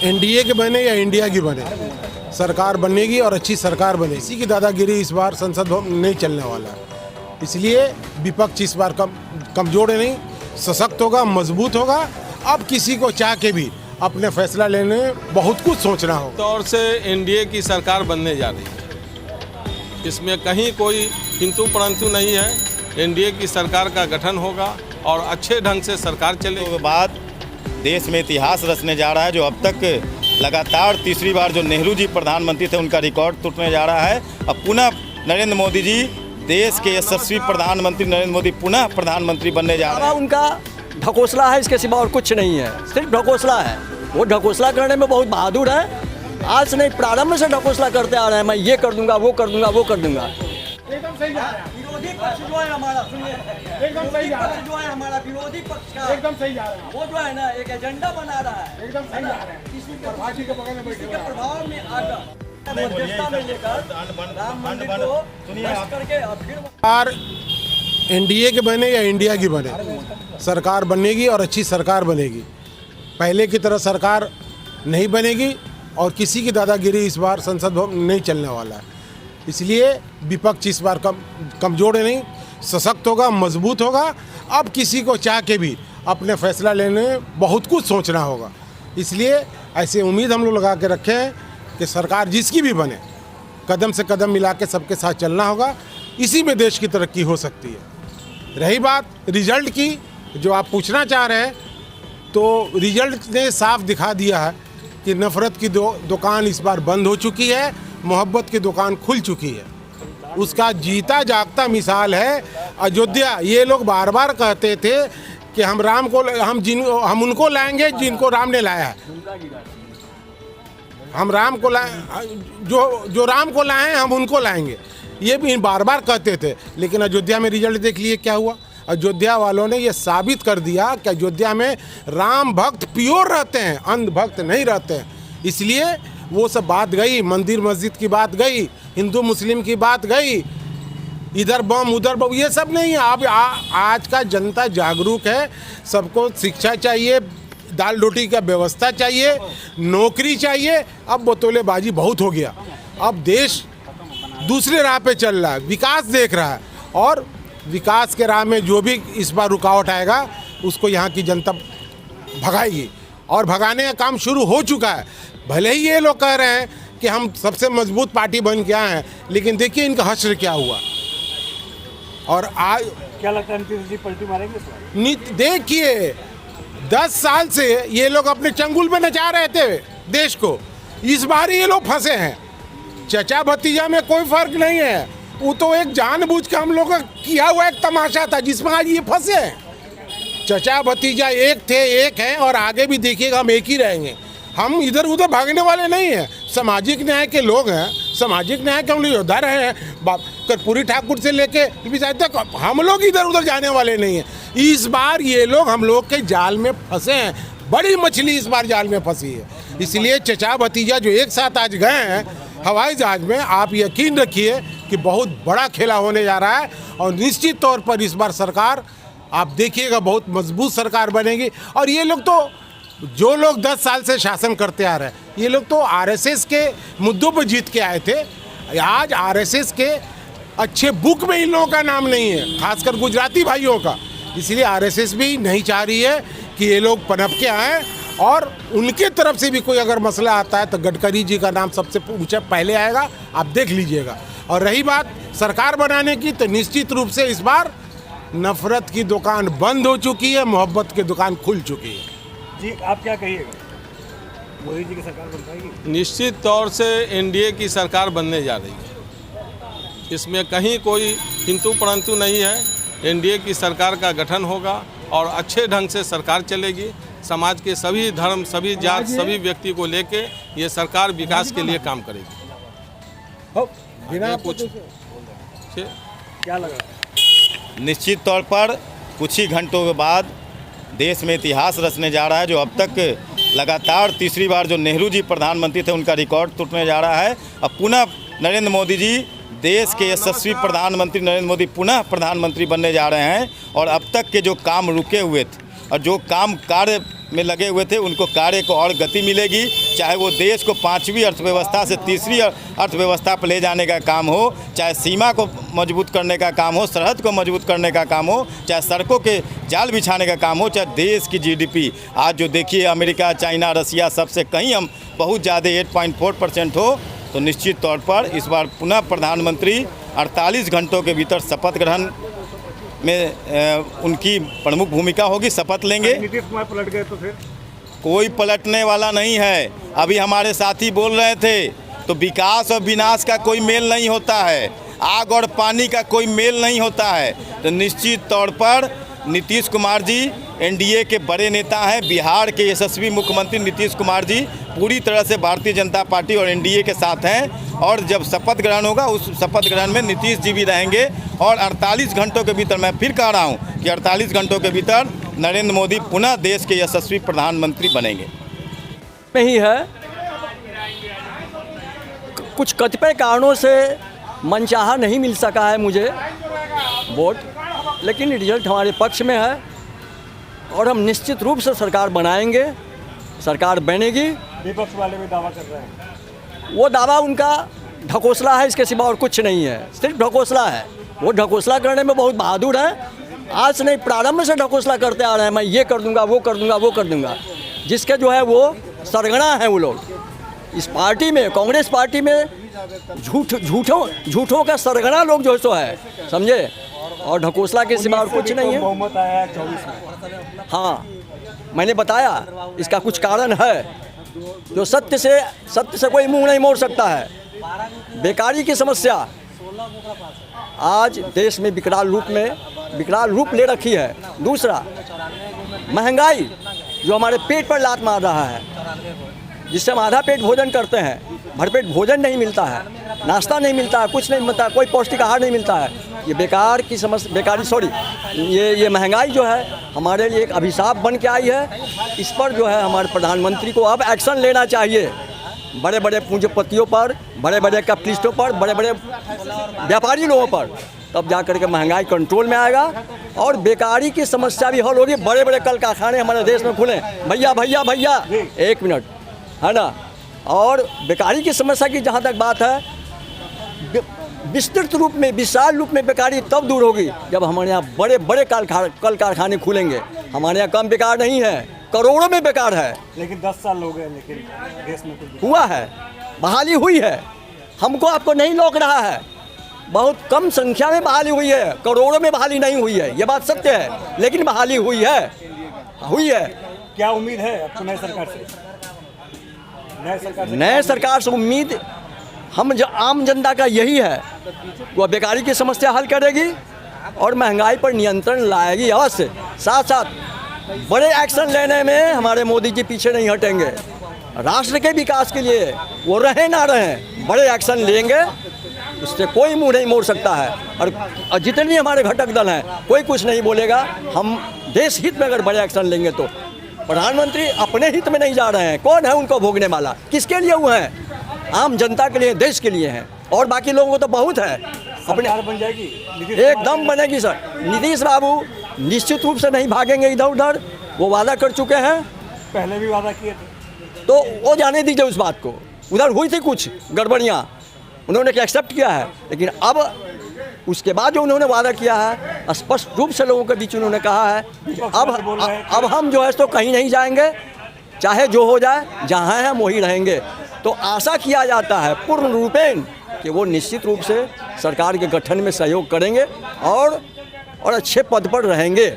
NDA के बने या इंडिया की बने, सरकार बनेगी और अच्छी सरकार बनेगी। इसी की दादागिरी इस बार संसद भवन नहीं चलने वाला है। इसलिए विपक्ष इस बार कमजोर नहीं, सशक्त होगा, मजबूत होगा। अब किसी को चाह के भी अपने फैसला लेने में बहुत कुछ सोचना होगा। तौर से एनडीए की सरकार बनने जा रही है, इसमें कहीं कोई किंतु परंतु नहीं है। एनडीए की सरकार का गठन होगा और अच्छे ढंग से सरकार चलेगी। के बाद देश में इतिहास रचने जा रहा है। जो अब तक लगातार तीसरी बार जो नेहरू जी प्रधानमंत्री थे उनका रिकॉर्ड टूटने जा रहा है। अब पुनः नरेंद्र मोदी जी, देश के यशस्वी प्रधानमंत्री नरेंद्र मोदी पुनः प्रधानमंत्री बनने जा रहे हैं। उनका ढकोसला है, इसके सिवा और कुछ नहीं है, सिर्फ ढकोसला है। वो ढकोसला करने में बहुत बहादुर है। आज नहीं, प्रारंभ से ढकोसला करते आ रहे हैं, मैं ये कर दूंगा, वो कर दूंगा, वो कर दूंगा। एकदम सही जा रहा है। विरोधी पक्ष जो है हमारा, सुनिए, एकदम सही जा रहा है। जो है हमारा विरोधी पक्ष का, एकदम सही जा रहा है। वो जो है ना एक एजेंडा बना रहा है, एकदम सही जा रहा है। किसी प्रभाजी के बगल में बैठे के प्रभाव में आकर मध्यस्थता में लेकर राम मंदिर को नष्ट करके और फिर सरकार एनडीए के बने या इंडिया की बने, सरकार बनेगी और अच्छी सरकार बनेगी। पहले की तरह सरकार नहीं बनेगी और किसी की दादागिरी इस बार संसद भवन नहीं चलने वाला है। इसलिए विपक्ष इस बार कमजोर नहीं, सशक्त होगा, मजबूत होगा। अब किसी को चाह के भी अपने फैसला लेने में बहुत कुछ सोचना होगा। इसलिए ऐसे उम्मीद हम लोग लगा के रखे हैं कि सरकार जिसकी भी बने, कदम से कदम मिला के सबके साथ चलना होगा। इसी में देश की तरक्की हो सकती है। रही बात रिजल्ट की, जो आप पूछना चाह रहे हैं, तो रिजल्ट ने साफ दिखा दिया है कि नफ़रत की दुकान इस बार बंद हो चुकी है, मोहब्बत की दुकान खुल चुकी है। उसका जीता जागता मिसाल है अयोध्या। ये लोग बार बार कहते थे कि हम उनको लाएंगे जिनको राम ने लाया है। हम राम को लाए, जो राम को लाए हैं हम उनको लाएंगे, ये भी बार बार कहते थे। लेकिन अयोध्या में रिजल्ट देख लिए क्या हुआ। अयोध्या वालों ने ये साबित कर दिया कि अयोध्या में राम भक्त प्योर रहते हैं, अंध भक्त नहीं रहते हैं। इसलिए वो सब बात गई, मंदिर मस्जिद की बात गई, हिंदू मुस्लिम की बात गई, इधर बम उधर बम, ये सब नहीं है। अब आज का जनता जागरूक है। सबको शिक्षा चाहिए, दाल रोटी का व्यवस्था चाहिए, नौकरी चाहिए। अब बतौलेबाजी बहुत हो गया। अब देश दूसरे राह पे चल रहा है, विकास देख रहा है। और विकास के राह में जो भी इस बार रुकावट आएगा उसको यहाँ की जनता भगाएगी और भगाने का काम शुरू हो चुका है। भले ही ये लोग कह रहे हैं कि हम सबसे मजबूत पार्टी बन के आए हैं, लेकिन देखिए इनका हश्र क्या हुआ। और आज क्या लगता है पलटी मारेंगे? देखिए 10 साल से ये लोग अपने चंगुल में नचा रहे थे देश को। इस बार ये लोग फंसे हैं। चचा भतीजा में कोई फर्क नहीं है। वो तो एक जानबूझ के हम लोग का किया हुआ एक तमाशा था जिसमें आज ये फंसे हैं। चचा भतीजा एक थे, एक हैं और आगे भी देखिएगा हम एक ही रहेंगे। हम इधर उधर भागने वाले नहीं हैं। सामाजिक न्याय के लोग हैं, सामाजिक न्याय के हम लोग योद्धा रहे हैं। कर्पूरी ठाकुर से लेके तक हम लोग इधर उधर जाने वाले नहीं हैं। इस बार ये लोग हम लोग के जाल में फंसे हैं। बड़ी मछली इस बार जाल में फंसी है। इसलिए चचा भतीजा जो एक साथ आज गए हैं हवाई जहाज में, आप यकीन रखिए कि बहुत बड़ा खेला होने जा रहा है। और निश्चित तौर पर इस बार सरकार आप देखिएगा बहुत मजबूत सरकार बनेगी। और ये लोग तो जो लोग 10 साल से शासन करते आ रहे हैं, ये लोग तो आरएसएस के मुद्दों पर जीत के आए थे। आज आरएसएस के अच्छे बुक में इन लोगों का नाम नहीं है, खासकर गुजराती भाइयों का। इसलिए आरएसएस भी नहीं चाह रही है कि ये लोग पनप के आएँ। और उनके तरफ से भी कोई अगर मसला आता है तो गडकरी जी का नाम सबसे ऊंचा पहले आएगा, आप देख लीजिएगा। और रही बात सरकार बनाने की, तो निश्चित रूप से इस बार नफरत की दुकान बंद हो चुकी है, मोहब्बत की दुकान खुल चुकी है। जी आप क्या कहिएगा? मोदी जी की सरकार बन पाएगी? निश्चित तौर से एनडीए की सरकार बनने जा रही है, इसमें कहीं कोई किंतु परंतु नहीं है। एनडीए की सरकार का गठन होगा और अच्छे ढंग से सरकार चलेगी। समाज के सभी धर्म, सभी जात, सभी व्यक्ति को लेके ये सरकार विकास के लिए काम करेगी। बिना कुछ क्या लगा? निश्चित तौर पर कुछ ही घंटों के बाद देश में इतिहास रचने जा रहा है। जो अब तक लगातार तीसरी बार जो नेहरू जी प्रधानमंत्री थे उनका रिकॉर्ड टूटने जा रहा है। अब पुनः नरेंद्र मोदी जी, देश के यशस्वी प्रधानमंत्री नरेंद्र मोदी पुनः प्रधानमंत्री बनने जा रहे हैं। और अब तक के जो काम रुके हुए थे और जो काम कार्य में लगे हुए थे उनको कार्य को और गति मिलेगी। चाहे वो देश को 5वीं अर्थव्यवस्था से 3री अर्थव्यवस्था पर ले जाने का काम हो, चाहे सीमा को मजबूत करने का काम हो, सरहद को मजबूत करने का काम हो, चाहे सड़कों के जाल बिछाने का काम हो, चाहे देश की जीडीपी आज जो देखिए अमेरिका, चाइना, रसिया सबसे कहीं हम बहुत ज़्यादा 8.4% हो, तो निश्चित तौर पर इस बार पुनः प्रधानमंत्री 48 घंटों के भीतर शपथ ग्रहण में उनकी प्रमुख भूमिका होगी, शपथ लेंगे। नीतीश कुमार पलट गए तो फिर कोई पलटने वाला नहीं है। अभी हमारे साथी बोल रहे थे तो विकास और विनाश का कोई मेल नहीं होता है, आग और पानी का कोई मेल नहीं होता है। तो निश्चित तौर पर नीतीश कुमार जी एनडीए के बड़े नेता हैं। बिहार के यशस्वी मुख्यमंत्री नीतीश कुमार जी पूरी तरह से भारतीय जनता पार्टी और एनडीए के साथ हैं और जब शपथ ग्रहण होगा उस शपथ ग्रहण में नीतीश जी भी रहेंगे और 48 घंटों के भीतर, मैं फिर कह रहा हूं कि 48 घंटों के भीतर नरेंद्र मोदी पुनः देश के यशस्वी प्रधानमंत्री बनेंगे। में ही है, कुछ कतिपय कारणों से मनचाहा नहीं मिल सका है मुझे वोट, लेकिन रिजल्ट हमारे पक्ष में है और हम निश्चित रूप से सरकार बनाएंगे, सरकार बनेगी। विपक्ष वाले भी दावा कर रहे हैं। वो दावा उनका ढकोसला है, इसके सिवा और कुछ नहीं है, सिर्फ ढकोसला है। वो ढकोसला करने में बहुत बहादुर है। आज नहीं, प्रारंभ से ढकोसला करते आ रहे हैं, मैं ये कर दूंगा, वो कर दूंगा, वो कर दूंगा। जिसके जो है वो सरगना है वो लोग। इस पार्टी में, कांग्रेस पार्टी में झूठों का सरगना लोग जो सो है, समझे, और ढकोसला के सिवा और कुछ नहीं है। बहुमत आया है 24 में। हाँ, मैंने बताया इसका कुछ कारण है जो सत्य से कोई मुंह नहीं मोड़ सकता है। बेकारी की समस्या आज देश में विकराल रूप ले रखी है। दूसरा, महंगाई जो हमारे पेट पर लात मार रहा है, जिससे हम आधा पेट भोजन करते हैं, भरपेट भोजन नहीं मिलता है, नाश्ता नहीं मिलता है, कुछ नहीं मिलता है, कोई पौष्टिक आहार नहीं मिलता है। ये महंगाई जो है हमारे लिए एक अभिशाप बन के आई है। इस पर जो है हमारे प्रधानमंत्री को अब एक्शन लेना चाहिए। बड़े बड़े पूंजीपतियों पर, बड़े बड़े कैपिटलिस्टों पर, बड़े बड़े व्यापारी लोगों पर, तब जा कर के महंगाई कंट्रोल में आएगा और बेकारी की समस्या भी हल होगी। बड़े बड़े कल कारखाने हमारे देश में खुले, भैया एक मिनट, है ना। और बेकारी की समस्या की जहाँ तक बात है, विस्तृत रूप में, विशाल रूप में बेकारी तब दूर होगी जब हमारे यहाँ बड़े बड़े कल कारखाने खुलेंगे। हमारे यहाँ कम बेकार नहीं है, करोड़ों में बेकार है। लेकिन 10 साल हो गए, लेकिन देश में कुछ हुआ है, बहाली हुई है। हमको आपको नहीं लौक रहा है, बहुत कम संख्या में बहाली हुई है, करोड़ों में बहाली नहीं हुई है, ये बात सत्य है, लेकिन बहाली हुई है। क्या उम्मीद है आपको नई सरकार से? नए सरकार से उम्मीद हम आम जनता का यही है, वह बेकारी की समस्या हल करेगी और महंगाई पर नियंत्रण लाएगी अवश्य। साथ साथ बड़े एक्शन लेने में हमारे मोदी जी पीछे नहीं हटेंगे। राष्ट्र के विकास के लिए वो रहें ना रहें, बड़े एक्शन लेंगे, उससे कोई मुंह नहीं मोड़ सकता है। और जितने हमारे घटक दल हैं, कोई कुछ नहीं बोलेगा। हम देश हित में अगर बड़े एक्शन लेंगे तो प्रधानमंत्री अपने हित में नहीं जा रहे हैं। कौन है उनको भोगने वाला? किसके लिए हुए हैं? आम जनता के लिए, देश के लिए हैं। और बाकी लोगों को तो बहुत है। सरकार बन जाएगी, एकदम बनेगी सर। नीतीश बाबू निश्चित रूप से नहीं भागेंगे इधर उधर, वो वादा कर चुके हैं, पहले भी वादा किए थे। तो वो जाने दीजिए उस बात को। उधर हुई थी कुछ गड़बड़ियाँ, उन्होंने एक्सेप्ट किया है, लेकिन अब उसके बाद जो उन्होंने वादा किया है, स्पष्ट रूप से लोगों के बीच उन्होंने कहा है अब हम जो है तो कहीं नहीं जाएंगे, चाहे जो हो जाए, जहाँ हैं हम वहीं रहेंगे। तो आशा किया जाता है पूर्ण रूपेण कि वो निश्चित रूप से सरकार के गठन में सहयोग करेंगे और अच्छे पद पर रहेंगे।